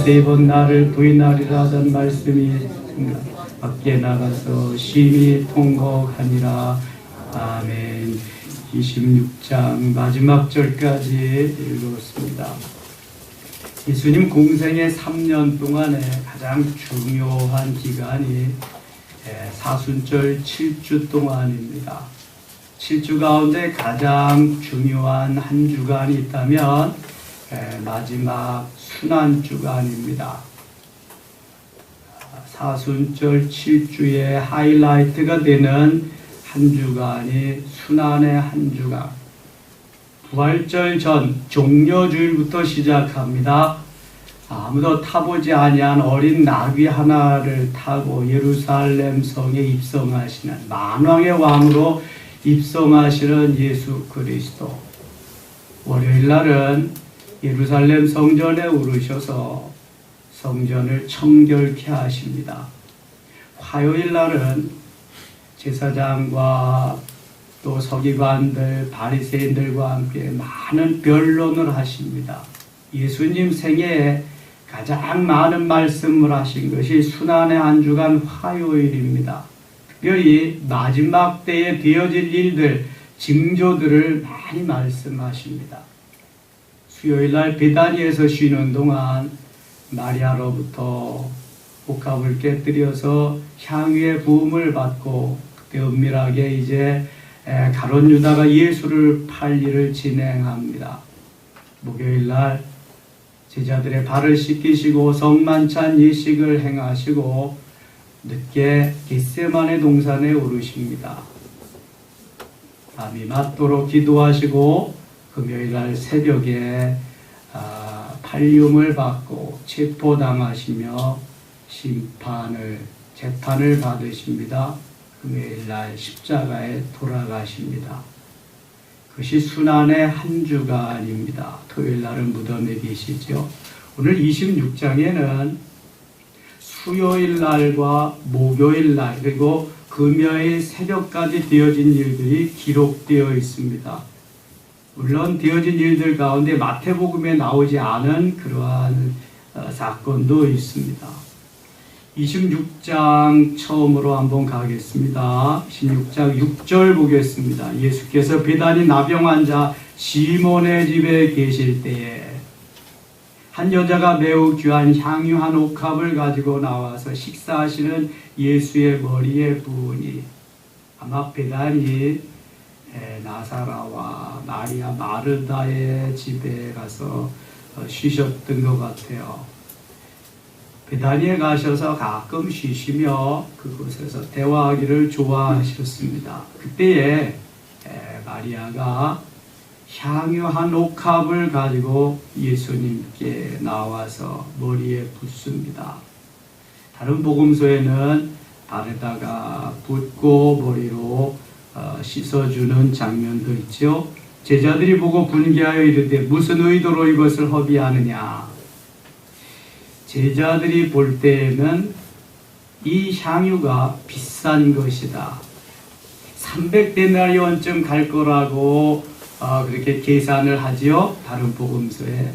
세 번 나를 부인하리라 하던 말씀이 밖에 나가서 심히 통곡하니라. 아멘. 26장 마지막 절까지 읽었습니다. 예수님 공생의 3년 동안에 가장 중요한 기간이 사순절 7주 동안입니다. 7주 가운데 가장 중요한 한 주간이 있다면 마지막 순환주간입니다. 사순절 7주의 하이라이트가 되는 한 주간이 순환의 한 주간. 부활절 전 종려주일부터 시작합니다. 아무도 타보지 아니한 어린 나귀 하나를 타고 예루살렘 성에 입성하시는 만왕의 왕으로 입성하시는 예수 그리스도. 월요일 날은 예루살렘 성전에 오르셔서 성전을 청결케 하십니다. 화요일 날은 제사장과 또 서기관들, 바리새인들과 함께 많은 변론을 하십니다. 예수님 생애에 가장 많은 말씀을 하신 것이 순환의 한 주간 화요일입니다. 특별히 마지막 때에 되어질 일들, 징조들을 많이 말씀하십니다. 수요일날 베다니에서 쉬는 동안 마리아로부터 복합을 깨뜨려서 향유의 부음을 받고 그때 은밀하게 이제 가룟 유다가 예수를 팔 일을 진행합니다. 목요일날 제자들의 발을 씻기시고 성만찬 예식을 행하시고 늦게 겟세마네 동산에 오르십니다. 밤이 맞도록 기도하시고 금요일날 새벽에 팔림을 받고 체포당하시며 재판을 받으십니다. 금요일날 십자가에 돌아가십니다. 그것이 순환의 한 주간입니다. 토요일날은 무덤에 계시죠. 오늘 26장에는 수요일날과 목요일날 그리고 금요일 새벽까지 되어진 일들이 기록되어 있습니다. 물론 되어진 일들 가운데 마태복음에 나오지 않은 그러한 사건도 있습니다. 26장 처음으로 한번 가겠습니다. 26장 6절 보겠습니다. 예수께서 베다니 나병 환자 시몬의 집에 계실 때에 한 여자가 매우 귀한 향유 한 옥합을 가지고 나와서 식사하시는 예수의 머리에 부으니, 아마 베다니 나사라와 마리아 마르다의 집에 가서 쉬셨던 것 같아요. 베다니에 가셔서 가끔 쉬시며 그곳에서 대화하기를 좋아하셨습니다. 그때에 마리아가 향유 한 옥합을 가지고 예수님께 나와서 머리에 붓습니다. 다른 복음서에는 발에다가 붓고 머리로 씻어주는 장면도 있죠. 제자들이 보고 분개하여 이르되 무슨 의도로 이것을 허비하느냐. 제자들이 볼 때에는 이 향유가 비싼 것이다. 300데나리온쯤 갈 거라고 그렇게 계산을 하지요. 다른 복음서에.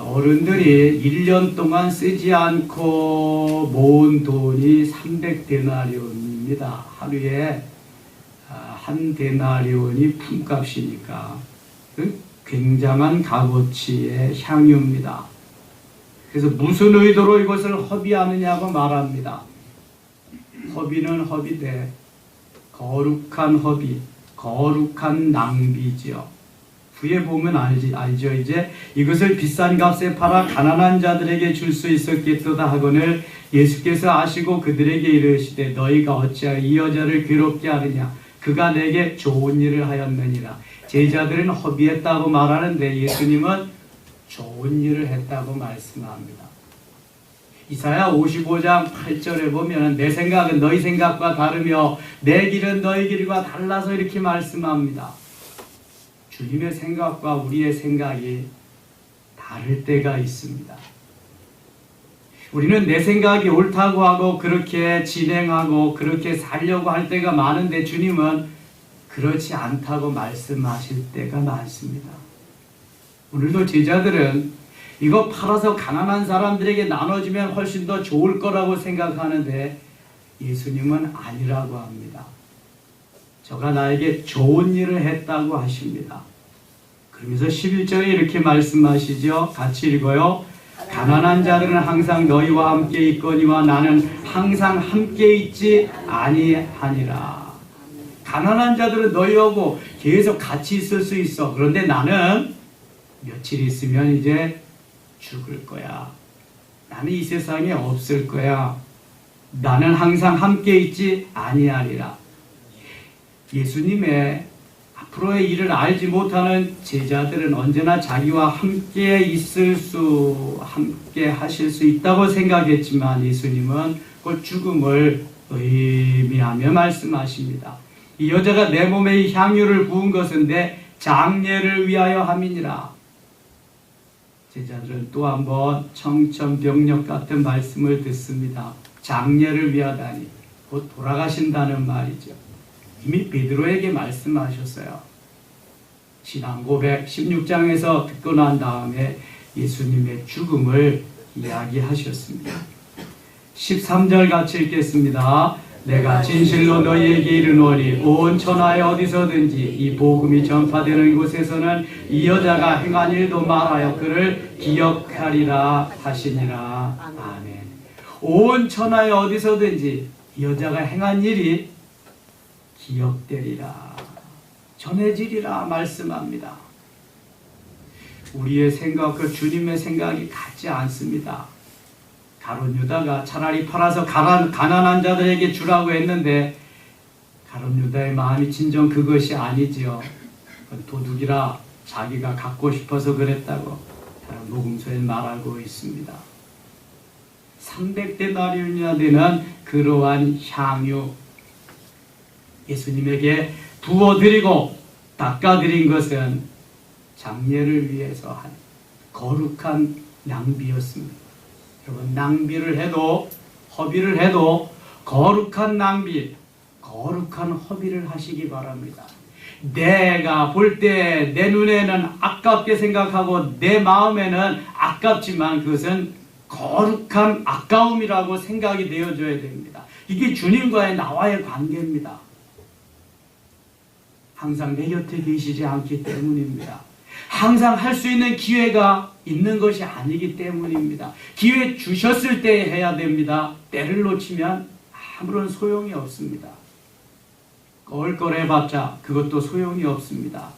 어른들이 1년 동안 쓰지 않고 모은 돈이 300데나리온입니다. 하루에 한 데나리온이 품값이니까 굉장한 값어치의 향유입니다. 그래서 무슨 의도로 이것을 허비하느냐고 말합니다. 허비는 허비되 거룩한 허비, 거룩한 낭비지요. 후에 보면 알죠. 이제 이것을 비싼 값에 팔아 가난한 자들에게 줄 수 있었겠도다 하거늘 예수께서 아시고 그들에게 이르시되 너희가 어찌하여 이 여자를 괴롭게 하느냐. 그가 내게 좋은 일을 하였느니라. 제자들은 허비했다고 말하는데 예수님은 좋은 일을 했다고 말씀합니다. 이사야 55장 8절에 보면 내 생각은 너희 생각과 다르며 내 길은 너희 길과 달라서 이렇게 말씀합니다. 주님의 생각과 우리의 생각이 다를 때가 있습니다. 우리는 내 생각이 옳다고 하고 그렇게 진행하고 그렇게 살려고 할 때가 많은데 주님은 그렇지 않다고 말씀하실 때가 많습니다. 오늘도 제자들은 이거 팔아서 가난한 사람들에게 나눠주면 훨씬 더 좋을 거라고 생각하는데 예수님은 아니라고 합니다. 저가 나에게 좋은 일을 했다고 하십니다. 그러면서 11절에 이렇게 말씀하시죠. 같이 읽어요. 가난한 자들은 항상 너희와 함께 있거니와 나는 항상 함께 있지 아니하니라. 가난한 자들은 너희하고 계속 같이 있을 수 있어. 그런데 나는 며칠 있으면 이제 죽을 거야. 나는 이 세상에 없을 거야. 나는 항상 함께 있지 아니하리라. 예수님의 앞으로의 일을 알지 못하는 제자들은 언제나 자기와 함께 함께 하실 수 있다고 생각했지만 예수님은 그 죽음을 의미하며 말씀하십니다. 이 여자가 내 몸에 이 향유를 부은 것은 내 장례를 위하여 함이니라. 제자들은 또 한 번 청천벽력 같은 말씀을 듣습니다. 장례를 위하다니 곧 돌아가신다는 말이죠. 이미 베드로에게 말씀하셨어요. 신앙 고백 16장에서 듣고 난 다음에 예수님의 죽음을 이야기하셨습니다. 13절 같이 읽겠습니다. 내가 진실로 너희에게 이르노니 온 천하에 어디서든지 이 복음이 전파되는 곳에서는 이 여자가 행한 일도 말하여 그를 기억하리라 하시니라. 아멘. 온 천하에 어디서든지 이 여자가 행한 일이 기억되리라, 전해지리라 말씀합니다. 우리의 생각과 주님의 생각이 같지 않습니다. 가룟 유다가 차라리 팔아서 가난한 자들에게 주라고 했는데 가룟 유다의 마음이 진정 그것이 아니지요. 도둑이라 자기가 갖고 싶어서 그랬다고 복음서에 말하고 있습니다. 300데나리온이나 되는 그러한 향유 예수님에게 부어드리고 닦아드린 것은 장례를 위해서 한 거룩한 낭비였습니다. 여러분, 낭비를 해도 허비를 해도 거룩한 낭비, 거룩한 허비를 하시기 바랍니다. 내가 볼 때 내 눈에는 아깝게 생각하고 내 마음에는 아깝지만 그것은 거룩한 아까움이라고 생각이 되어줘야 됩니다. 이게 주님과의 나와의 관계입니다. 항상 내 곁에 계시지 않기 때문입니다. 항상 할 수 있는 기회가 있는 것이 아니기 때문입니다. 기회 주셨을 때 해야 됩니다. 때를 놓치면 아무런 소용이 없습니다. 껄껄해봤자 그것도 소용이 없습니다.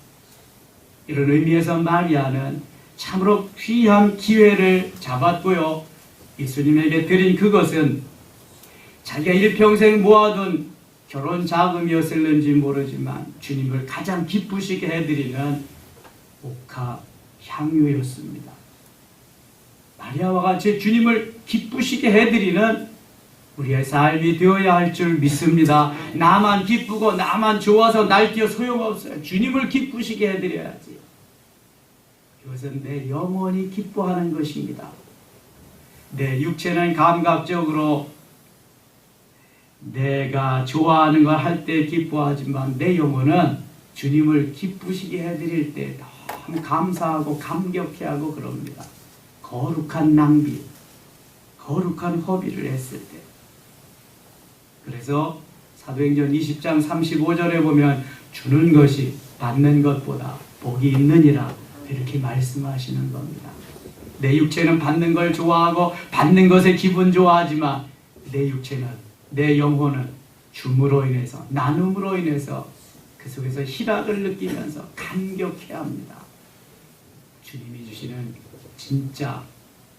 이런 의미에서 마리아는 참으로 귀한 기회를 잡았고요. 예수님에게 드린 그것은 자기가 일평생 모아둔 결혼 자금이었을는지 모르지만 주님을 가장 기쁘시게 해드리는 옥합 향유였습니다. 마리아와 같이 주님을 기쁘시게 해드리는 우리의 삶이 되어야 할 줄 믿습니다. 나만 기쁘고 나만 좋아서 날뛰어 소용없어요. 주님을 기쁘시게 해드려야지. 이것은 내 영혼이 기뻐하는 것입니다. 내 육체는 감각적으로 내가 좋아하는 걸 할 때 기뻐하지만 내 영혼은 주님을 기쁘시게 해드릴 때 너무 감사하고 감격해하고 그럽니다. 거룩한 낭비, 거룩한 허비를 했을 때. 그래서 사도행전 20장 35절에 보면 주는 것이 받는 것보다 복이 있느니라 이렇게 말씀하시는 겁니다. 내 육체는 받는 걸 좋아하고 받는 것에 기분 좋아하지만 내 육체는, 내 영혼은 줌으로 인해서, 나눔으로 인해서 그 속에서 희락을 느끼면서 감격해야 합니다. 주님이 주시는 진짜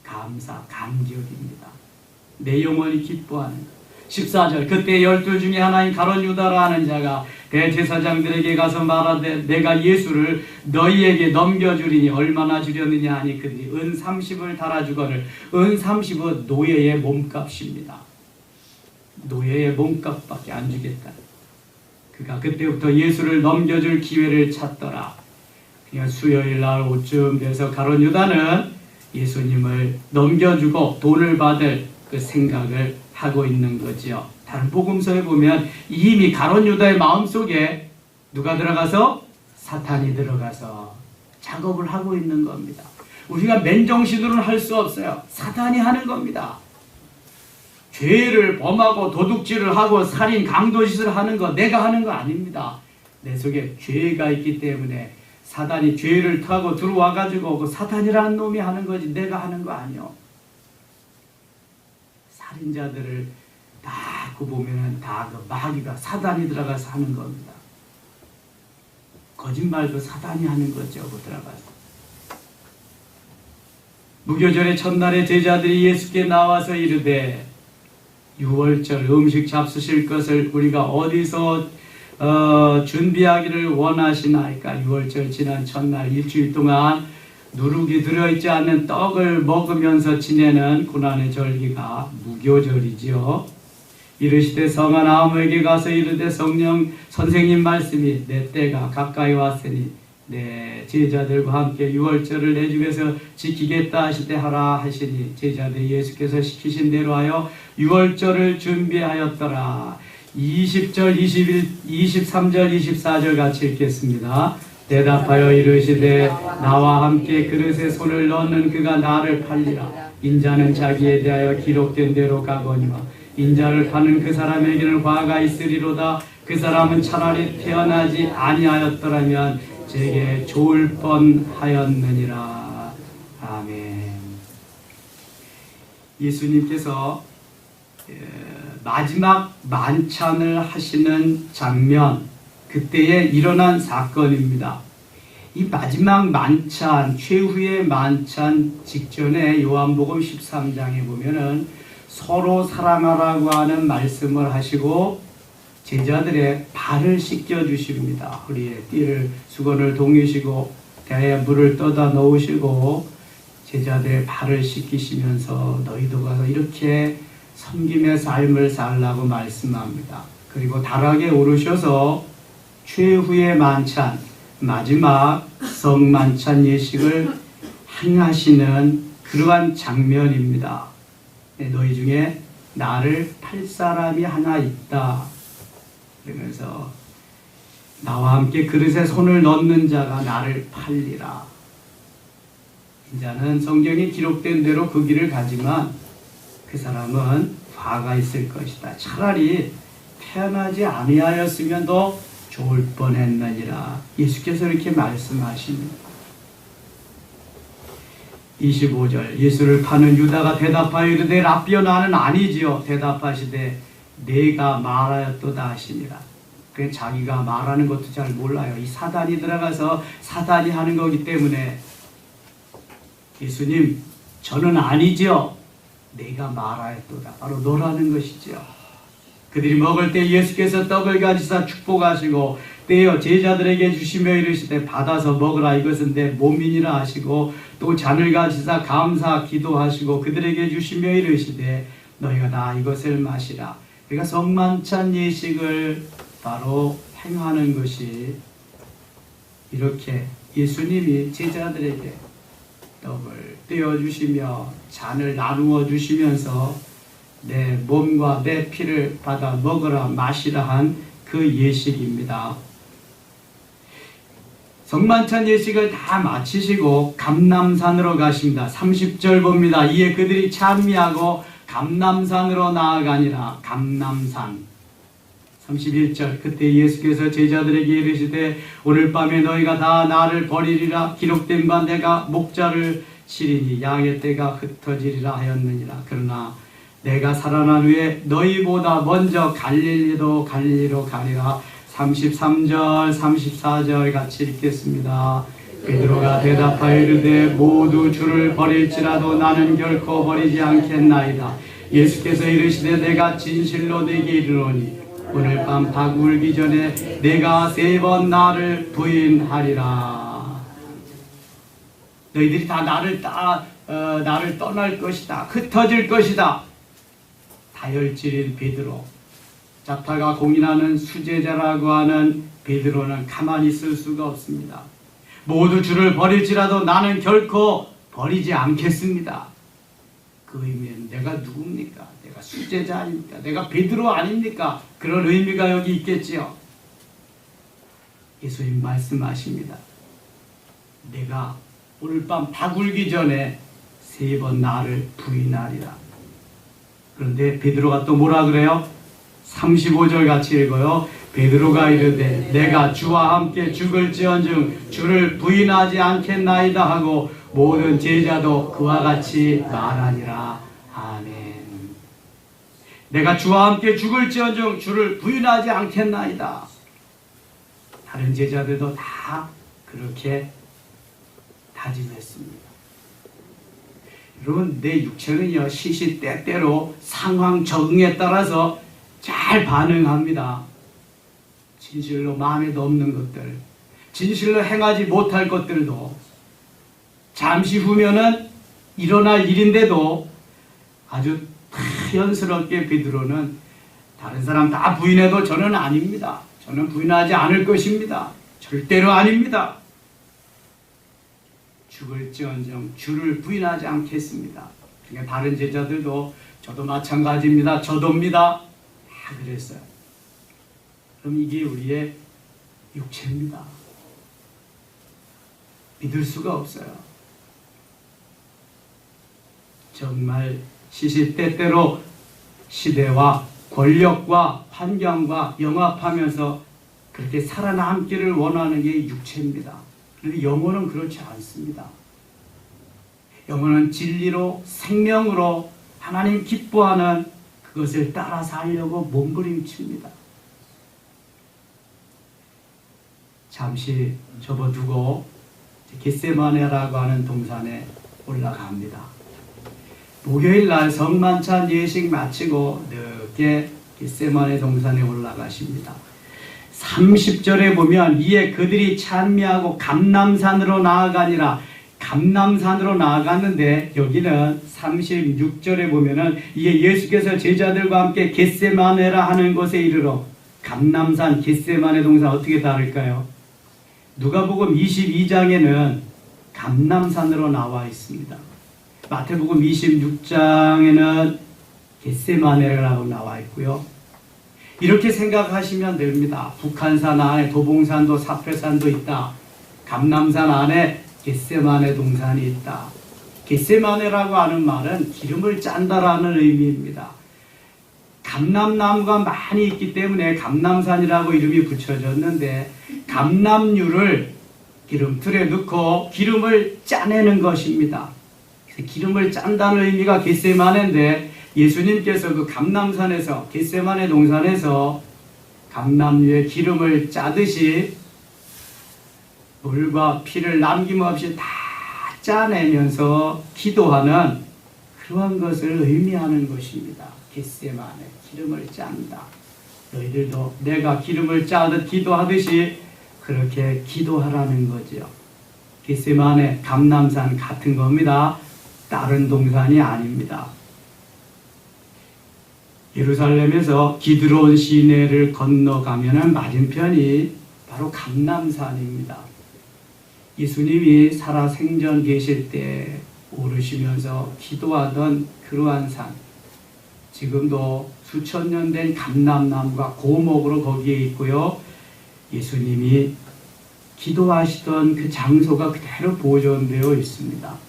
감사, 감격입니다. 내 영혼이 기뻐하는 14절 그때 12 중에 하나인 가룟 유다라 하는 자가 대제사장들에게 가서 말하되 내가 예수를 너희에게 넘겨주리니 얼마나 주려느냐 하니 그들이 은 30을 달아주거늘 은 30은 노예의 몸값입니다. 노예의 몸값밖에 안 주겠다. 그가 그때부터 예수를 넘겨줄 기회를 찾더라. 그냥 수요일 날 오쯤 돼서 가룟 유다는 예수님을 넘겨주고 돈을 받을 그 생각을 하고 있는 거지요. 다른 복음서에 보면 이미 가룟 유다의 마음속에 누가 들어가서? 사탄이 들어가서 작업을 하고 있는 겁니다. 우리가 맨정신으로는 할 수 없어요. 사단이 하는 겁니다. 죄를 범하고 도둑질을 하고 살인, 강도짓을 하는 거 내가 하는 거 아닙니다. 내 속에 죄가 있기 때문에 사단이 죄를 타고 들어와가지고 그 사단이라는 놈이 하는 거지 내가 하는 거 아니요. 살인자들을 다 그 보면은 다 그 마귀가 사단이 들어가서 하는 겁니다. 거짓말도 사단이 하는 거죠. 그 들어가서. 무교절의 첫날에 제자들이 예수께 나와서 이르되 유월절 음식 잡수실 것을 우리가 어디서 준비하기를 원하시나이까. 유월절 지난 첫날 일주일 동안 누룩이 들어있지 않는 떡을 먹으면서 지내는 고난의 절기가 무교절이지요. 이르시되 성한 아무에게 가서 이르되 성령 선생님 말씀이 내 때가 가까이 왔으니 내 제자들과 함께 유월절을 내 집에서 지키겠다 하시되 하라 하시니 제자들이 예수께서 시키신 대로 하여 유월절을 준비하였더라. 20절, 21, 23절, 24절 같이 읽겠습니다. 대답하여 이르시되 나와 함께 그릇에 손을 넣는 그가 나를 팔리라. 인자는 자기에 대하여 기록된 대로 가거니와 인자를 파는 그 사람에게는 화가 있으리로다. 그 사람은 차라리 태어나지 아니하였더라면 제게 좋을 뻔하였느니라. 아멘. 예수님께서 마지막 만찬을 하시는 장면, 그때에 일어난 사건입니다. 이 마지막 만찬, 최후의 만찬 직전에 요한복음 13장에 보면은 서로 사랑하라고 하는 말씀을 하시고 제자들의 발을 씻겨 주십니다. 허리에 띠를 수건을 동이시고 대야에 물을 떠다 놓으시고 제자들의 발을 씻기시면서 너희도 가서 이렇게 섬김의 삶을 살라고 말씀합니다. 그리고 다락에 오르셔서 최후의 만찬, 마지막 성만찬 예식을 행하시는 그러한 장면입니다. 너희 중에 나를 팔 사람이 하나 있다. 그러면서 나와 함께 그릇에 손을 넣는 자가 나를 팔리라. 인자는 성경에 기록된 대로 그 길을 가지만 그 사람은 화가 있을 것이다. 차라리 태어나지 아니하였으면 더 좋을 뻔했느니라. 예수께서 이렇게 말씀하십니다. 25절 예수를 파는 유다가 대답하여 이르되 라삐여 나는 아니지요. 대답하시되 내가 말하였도다 하시니라. 그냥 자기가 말하는 것도 잘 몰라요. 이 사단이 들어가서 사단이 하는 거기 때문에 예수님 저는 아니지요. 내가 말하였도다. 바로 너라는 것이지요. 그들이 먹을 때 예수께서 떡을 가지사 축복하시고 떼어 제자들에게 주시며 이르시되 받아서 먹으라 이것은 내 몸이니라 하시고 또 잔을 가지사 감사 기도하시고 그들에게 주시며 이르시되 너희가 다 이것을 마시라. 그러니까 성만찬 예식을 바로 행하는 것이 이렇게 예수님이 제자들에게 떡을 떼어주시며 잔을 나누어 주시면서 내 몸과 내 피를 받아 먹으라 마시라 한 그 예식입니다. 성만찬 예식을 다 마치시고 감람산으로 가십니다. 30절 봅니다. 이에 그들이 찬미하고 감람산으로 나아가니라. 감람산. 31절 그때 예수께서 제자들에게 이르시되 오늘 밤에 너희가 다 나를 버리리라. 기록된 바 내가 목자를 치리니 양의 떼가 흩어지리라 하였느니라. 그러나 내가 살아난 후에 너희보다 먼저 갈릴리로 가리라. 33절 34절 같이 읽겠습니다. 베드로가 대답하여 이르되 모두 주를 버릴지라도 나는 결코 버리지 않겠나이다. 예수께서 이르시되 내가 진실로 내게 이르노니 오늘 밤 닭 울기 전에 내가 3번 나를 부인하리라. 너희들이 다 나를 떠날 것이다. 흩어질 것이다. 다혈질인 베드로, 자타가 공인하는 수제자라고 하는 베드로는 가만히 있을 수가 없습니다. 모두 주를 버릴지라도 나는 결코 버리지 않겠습니다. 그 의미는 내가 누굽니까? 내가 수제자 아닙니까? 내가 베드로 아닙니까? 그런 의미가 여기 있겠지요. 예수님 말씀하십니다. 내가 오늘 밤 다굴기 전에 3번 나를 부인하리라. 그런데 베드로가 또 뭐라 그래요? 35절 같이 읽어요. 베드로가 이르되 내가 주와 함께 죽을지언정 주를 부인하지 않겠나이다 하고 모든 제자도 그와 같이 말하니라. 아멘. 내가 주와 함께 죽을지언정 주를 부인하지 않겠나이다. 다른 제자들도 다 그렇게 다짐했습니다. 여러분, 내 육체는요 시시때때로 상황 적응에 따라서 잘 반응합니다. 진실로 마음에 없는 것들, 진실로 행하지 못할 것들도 잠시 후면은 일어날 일인데도 아주 자연스럽게 베드로는 다른 사람 다 부인해도 저는 아닙니다. 저는 부인하지 않을 것입니다. 절대로 아닙니다. 죽을지언정 주를 부인하지 않겠습니다. 그러니까 다른 제자들도 저도 마찬가지입니다. 저도입니다. 다 그랬어요. 그럼 이게 우리의 육체입니다. 믿을 수가 없어요. 정말 시시때때로 시대와 권력과 환경과 영합하면서 그렇게 살아남기를 원하는 게 육체입니다. 그런데 영혼은 그렇지 않습니다. 영혼은 진리로 생명으로 하나님 기뻐하는 그것을 따라 살려고 몸부림칩니다. 잠시 접어두고 겟세마네라고 하는 동산에 올라갑니다. 목요일날 성만찬 예식 마치고 늦게 겟세마네 동산에 올라가십니다. 30절에 보면 이에 그들이 찬미하고 감람산으로 나아가니라. 감람산으로 나아갔는데 여기는 36절에 보면은 이에 예수께서 제자들과 함께 겟세마네라 하는 곳에 이르러. 감람산 겟세마네 동산 어떻게 다를까요? 누가복음 22장에는 감람산으로 나와 있습니다. 마태복음 26장에는 겟세마네라고 나와 있고요. 이렇게 생각하시면 됩니다. 북한산 안에 도봉산도 사패산도 있다. 감람산 안에 겟세마네 동산이 있다. 겟세마네라고 하는 말은 기름을 짠다라는 의미입니다. 감람나무가 많이 있기 때문에 감람산이라고 이름이 붙여졌는데 감람류를 기름틀에 넣고 기름을 짜내는 것입니다. 기름을 짠다는 의미가 겟세마네인데 예수님께서 그 감람산에서 겟세마네 동산에서 감람류에 기름을 짜듯이 물과 피를 남김없이 다 짜내면서 기도하는 그러한 것을 의미하는 것입니다. 겟세마네, 기름을 짠다. 너희들도 내가 기름을 짜듯 기도하듯이 그렇게 기도하라는 거죠. 겟세마네, 감람산 같은 겁니다. 다른 동산이 아닙니다. 예루살렘에서 기드론 시내를 건너가면 맞은편이 바로 감람산입니다. 예수님이 살아생전 계실 때 오르시면서 기도하던 그러한 산, 지금도 수천 년 된 감람나무가 고목으로 거기에 있고요. 예수님이 기도하시던 그 장소가 그대로 보존되어 있습니다.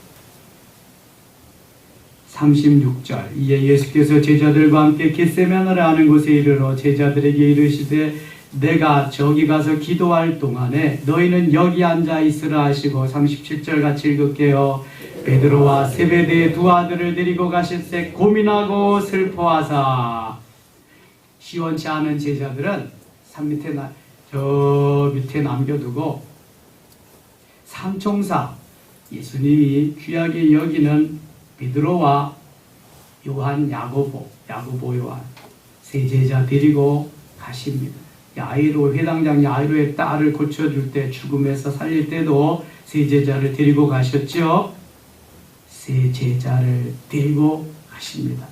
36절 이에 예수께서 제자들과 함께 겟세마네라 하는 곳에 이르러 제자들에게 이르시되 내가 저기 가서 기도할 동안에 너희는 여기 앉아 있으라 하시고 37절 같이 읽을게요. 베드로와 세베대의 두 아들을 데리고 가실새 고민하고 슬퍼하사. 시원치 않은 제자들은 저 밑에 남겨두고 삼총사 예수님이 귀하게 여기는 베드로와 요한, 야고보 요한 세 제자 데리고 가십니다. 야이로, 회당장 야이로의 딸을 고쳐줄 때, 죽음에서 살릴 때도 세 제자를 데리고 가셨죠. 세 제자를 데리고 가십니다.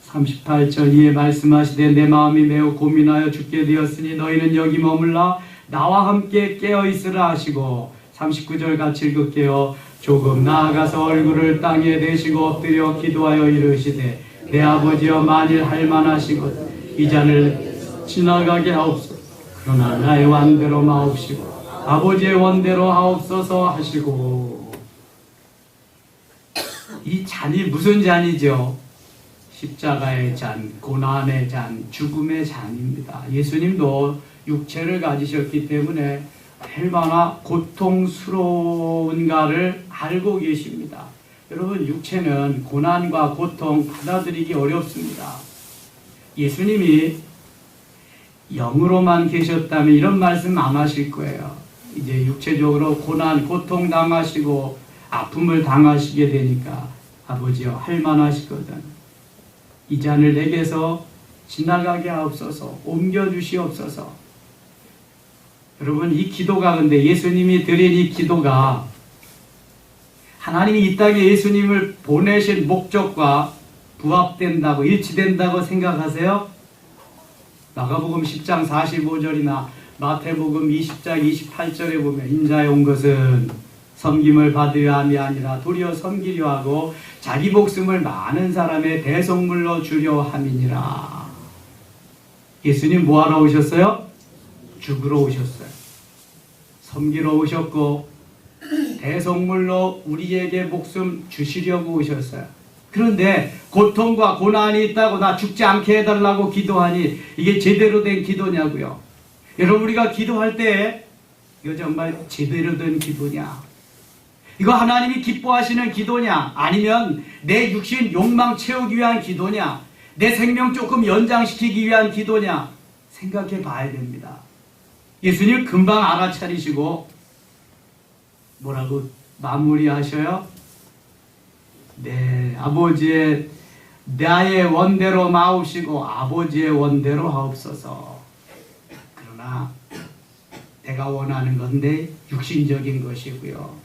38절 이에 말씀하시되 내 마음이 매우 고민하여 죽게 되었으니 너희는 여기 머물라 나와 함께 깨어있으라 하시고 39절 같이 읽을게요. 조금 나아가서 얼굴을 땅에 대시고 엎드려 기도하여 이르시되 내 아버지여 만일 할만하시거든 이 잔을 지나가게 하옵소서. 그러나 나의 원대로 마옵시고 아버지의 원대로 하옵소서 하시고 이 잔이 무슨 잔이죠? 십자가의 잔, 고난의 잔, 죽음의 잔입니다. 예수님도 육체를 가지셨기 때문에 얼마나 고통스러운가를 알고 계십니다. 여러분, 육체는 고난과 고통 받아들이기 어렵습니다. 예수님이 영으로만 계셨다면 이런 말씀 안 하실 거예요. 이제 육체적으로 고난, 고통 당하시고 아픔을 당하시게 되니까 아버지여 할만하시거든. 이 잔을 내게서 지나가게 하옵소서, 옮겨주시옵소서. 여러분, 이 기도가 근데 예수님이 드린 이 기도가 하나님이 이 땅에 예수님을 보내신 목적과 부합된다고, 일치된다고 생각하세요? 마가복음 10장 45절이나 마태복음 20장 28절에 보면 인자에 온 것은 섬김을 받으려 함이 아니라 도리어 섬기려 하고 자기 목숨을 많은 사람의 대속물로 주려 함이니라. 예수님 뭐하러 오셨어요? 죽으러 오셨어요. 섬기러 오셨고 대속물로 우리에게 목숨 주시려고 오셨어요. 그런데 고통과 고난이 있다고 나 죽지 않게 해달라고 기도하니 이게 제대로 된 기도냐고요. 여러분, 우리가 기도할 때 이거 정말 제대로 된 기도냐? 이거 하나님이 기뻐하시는 기도냐? 아니면 내 육신 욕망 채우기 위한 기도냐? 내 생명 조금 연장시키기 위한 기도냐? 생각해 봐야 됩니다. 예수님 금방 알아차리시고 뭐라고 마무리하셔요? 네, 아버지의 나의 원대로 마옵시고 아버지의 원대로 하옵소서. 그러나 내가 원하는 건데 육신적인 것이고요.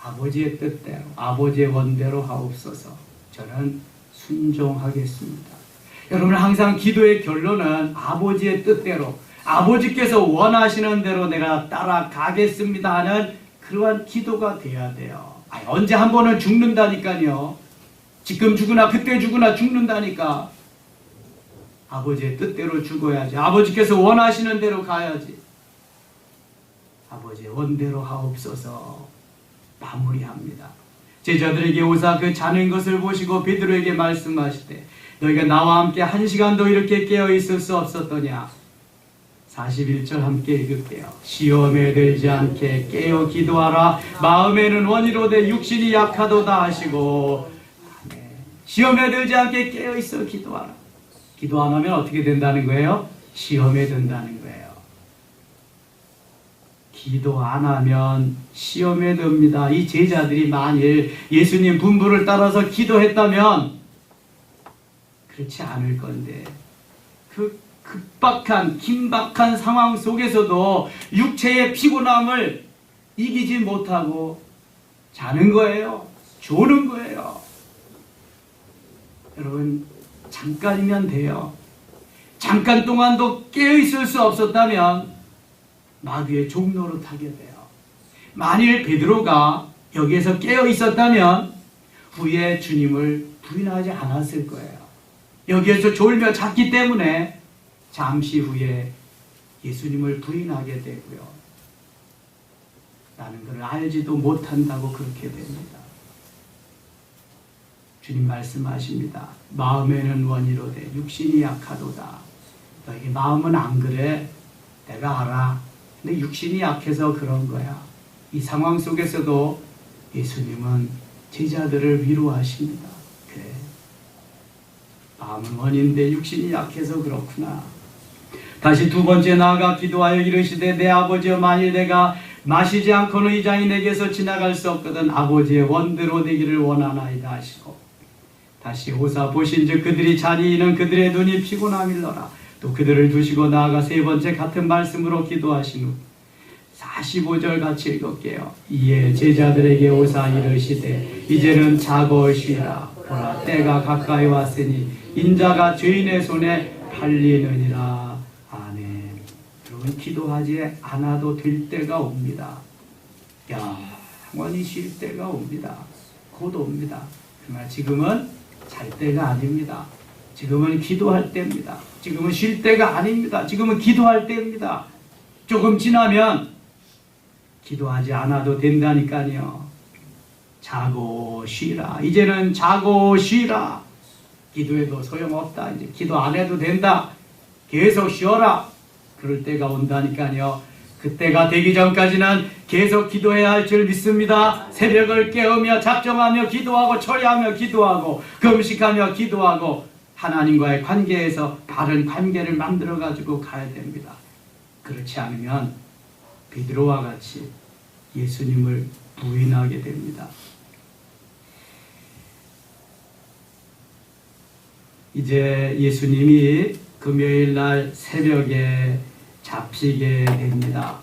아버지의 뜻대로, 아버지의 원대로 하옵소서. 저는 순종하겠습니다. 여러분, 항상 기도의 결론은 아버지의 뜻대로, 아버지께서 원하시는 대로 내가 따라가겠습니다 하는 그러한 기도가 돼야 돼요. 언제 한 번은 죽는다니까요. 지금 죽으나 그때 죽으나 죽는다니까. 아버지의 뜻대로 죽어야지. 아버지께서 원하시는 대로 가야지. 아버지의 원대로 하옵소서. 마무리합니다. 제자들에게 오사 그 자는 것을 보시고 베드로에게 말씀하시되 너희가 나와 함께 1시간도 이렇게 깨어 있을 수 없었더냐. 41절 함께 읽을게요. 시험에 들지 않게 깨어 기도하라. 마음에는 원이로되 육신이 약하도다 하시고. 시험에 들지 않게 깨어 있어 기도하라. 기도 안 하면 어떻게 된다는 거예요? 시험에 든다는 거예요. 기도 안 하면 시험에 듭니다. 이 제자들이 만일 예수님 분부를 따라서 기도했다면 그렇지 않을 건데 그 급박한 긴박한 상황 속에서도 육체의 피곤함을 이기지 못하고 자는 거예요. 조는 거예요. 여러분, 잠깐이면 돼요. 잠깐 동안도 깨어있을 수 없었다면 마귀의 종로로 타게 돼요. 만일 베드로가 여기에서 깨어있었다면 후에 주님을 부인하지 않았을 거예요. 여기에서 졸며 잤기 때문에 잠시 후에 예수님을 부인하게 되고요. 나는 그를 알지도 못한다고 그렇게 됩니다. 주님 말씀하십니다. 마음에는 원이로되 육신이 약하도다. 너희 마음은 안 그래. 내가 알아. 근데 육신이 약해서 그런 거야. 이 상황 속에서도 예수님은 제자들을 위로하십니다. 그래. 마음은 원인데 육신이 약해서 그렇구나. 다시 두 번째 나아가 기도하여 이르시되 내 아버지여 만일 내가 마시지 않고는 이 잔이 내게서 지나갈 수 없거든 아버지의 원대로 되기를 원하나이다 하시고 다시 오사 보신즉 그들이 자니이는 그들의 눈이 피곤함일러라. 또 그들을 두시고 나아가 세 번째 같은 말씀으로 기도하신 후 45절 같이 읽을게요. 이에 제자들에게 오사 이르시되 이제는 자고 쉬라. 보라 때가 가까이 왔으니 인자가 죄인의 손에 팔리느니라. 아멘. 여러분, 기도하지 않아도 될 때가 옵니다. 영원히 쉴 때가 옵니다. 곧 옵니다. 그러나 지금은 잘 때가 아닙니다. 지금은 기도할 때입니다. 지금은 쉴 때가 아닙니다. 지금은 기도할 때입니다. 조금 지나면 기도하지 않아도 된다니까요. 자고 쉬라. 이제는 자고 쉬라. 기도해도 소용없다. 이제 기도 안 해도 된다. 계속 쉬어라. 그럴 때가 온다니까요. 그때가 되기 전까지는 계속 기도해야 할 줄 믿습니다. 새벽을 깨우며 작정하며 기도하고 처리하며 기도하고 금식하며 기도하고 하나님과의 관계에서 바른 관계를 만들어 가지고 가야 됩니다. 그렇지 않으면 베드로와 같이 예수님을 부인하게 됩니다. 이제 예수님이 금요일 날 새벽에 잡히게 됩니다.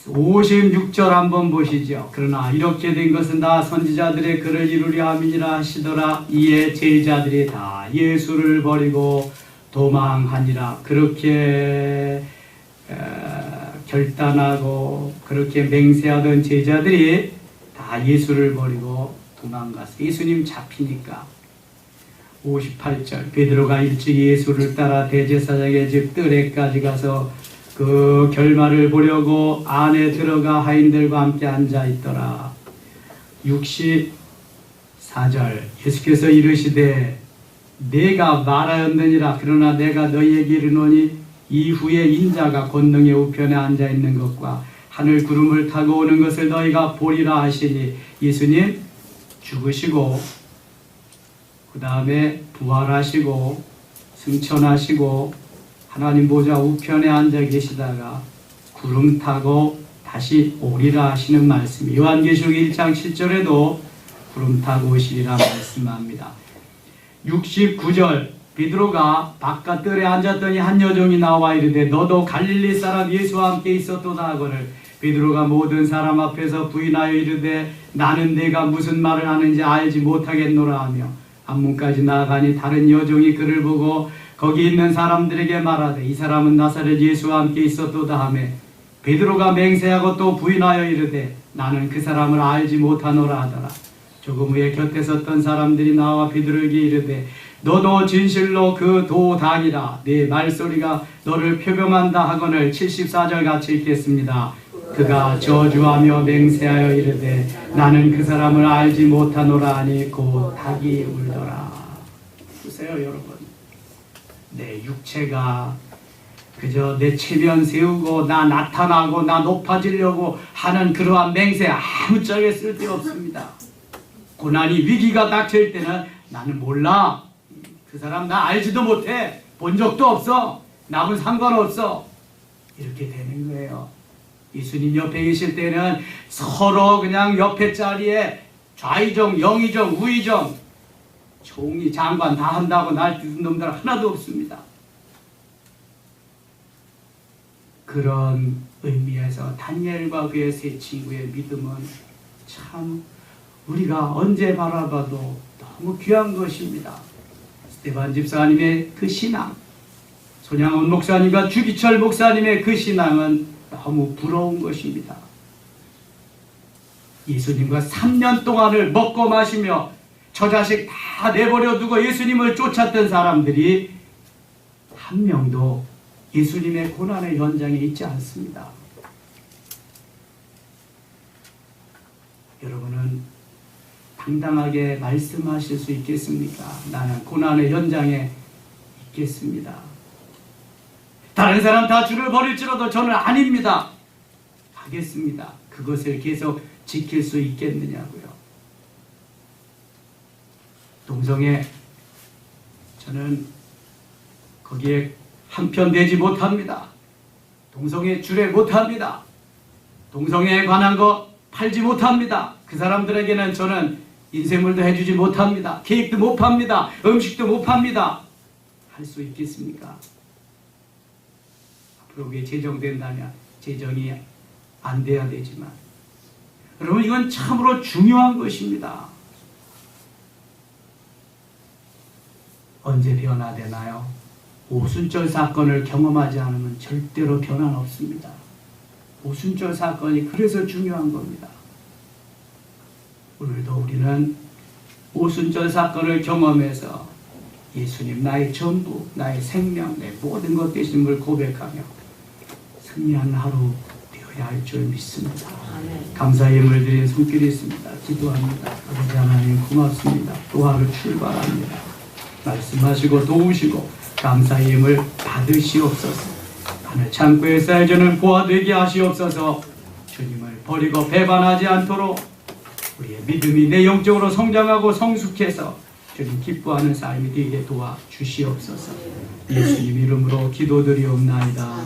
56절 한번 보시죠. 그러나 이렇게 된 것은 다 선지자들의 글을 이루려 함이니라 하시더라. 이에 제자들이 다 예수를 버리고 도망하니라. 그렇게 결단하고 그렇게 맹세하던 제자들이 다 예수를 버리고 도망갔어요. 예수님 잡히니까. 58절 베드로가 일찍 예수를 따라 대제사장의 집 뜰에까지 가서 그 결말을 보려고 안에 들어가 하인들과 함께 앉아있더라. 64절 예수께서 이르시되 내가 말하였느니라. 그러나 내가 너희에게 이르노니 이후에 인자가 권능의 우편에 앉아있는 것과 하늘 구름을 타고 오는 것을 너희가 보리라 하시니 예수님 죽으시고 그 다음에 부활하시고 승천하시고 하나님 보좌 우편에 앉아 계시다가 구름 타고 다시 오리라 하시는 말씀. 요한계시록 1장 7절에도 구름 타고 오시리라 말씀합니다. 69절 베드로가 바깥 뜰에 앉았더니 한 여종이 나와 이르되 너도 갈릴리 사람 예수와 함께 있었도다 하거늘 베드로가 모든 사람 앞에서 부인하여 이르되 나는 내가 무슨 말을 하는지 알지 못하겠노라 하며 앞문까지 나아가니 다른 여종이 그를 보고 거기 있는 사람들에게 말하되 이 사람은 나사렛 예수와 함께 있었도다 하며 베드로가 맹세하고 또 부인하여 이르되 나는 그 사람을 알지 못하노라 하더라. 조금 후에 곁에 섰던 사람들이 나와 베드로에게 이르되 너도 진실로 그 도당이라. 네 말소리가 너를 표범한다 하거늘. 74절 같이 읽겠습니다. 그가 저주하며 맹세하여 이르되 나는 그 사람을 알지 못하노라 하니 곧 닭이 울더라. 보세요 여러분, 내 육체가 그저 내 체면 세우고 나 나타나고 나 높아지려고 하는 그러한 맹세 아무짝에 쓸데없습니다. 고난이 위기가 닥칠 때는 나는 몰라, 그 사람 나 알지도 못해, 본 적도 없어, 남은 상관없어, 이렇게 되는 거예요. 예수님 옆에 계실 때는 서로 그냥 옆에 자리에 좌의정, 영의정, 우의정, 총리, 장관 다 한다고 날뛰는 놈들 하나도 없습니다. 그런 의미에서 다니엘과 그의 세 친구의 믿음은 참 우리가 언제 바라봐도 너무 귀한 것입니다. 스테반 집사님의 그 신앙, 손양원 목사님과 주기철 목사님의 그 신앙은 너무 부러운 것입니다. 예수님과 3년 동안을 먹고 마시며 저 자식 다 내버려 두고 예수님을 쫓았던 사람들이 한 명도 예수님의 고난의 현장에 있지 않습니다. 여러분은 당당하게 말씀하실 수 있겠습니까? 나는 고난의 현장에 있겠습니다. 다른 사람 다 주를 버릴지라도 저는 아닙니다. 하겠습니다. 그것을 계속 지킬 수 있겠느냐고요. 동성애, 저는 거기에 한편 되지 못합니다. 동성애 줄에 못합니다. 동성애에 관한 거 팔지 못합니다. 그 사람들에게는 저는 인쇄물도 해주지 못합니다. 케이크도 못 팝니다. 음식도 못 팝니다. 할 수 있겠습니까? 앞으로 그게 제정된다면 제정이 안 돼야 되지만, 여러분 이건 참으로 중요한 것입니다. 언제 변화되나요? 오순절 사건을 경험하지 않으면 절대로 변화는 없습니다. 오순절 사건이 그래서 중요한 겁니다. 오늘도 우리는 오순절 사건을 경험해서 예수님 나의 전부, 나의 생명, 내 모든 것 되심을 고백하며 승리하는 하루 그래야 할 줄 믿습니다. 아멘. 감사의 예물 드린 손길이 있습니다. 기도합니다. 아버지 하나님 고맙습니다. 또 하루 출발합니다. 말씀하시고 도우시고 감사의 예물 받으시옵소서. 하늘 창고에 쌓여지는 보화 되게 하시옵소서. 주님을 버리고 배반하지 않도록 우리의 믿음이 내 영적으로 성장하고 성숙해서 주님 기뻐하는 삶이 되게 도와주시옵소서. 예수님 이름으로 기도드리옵나이다.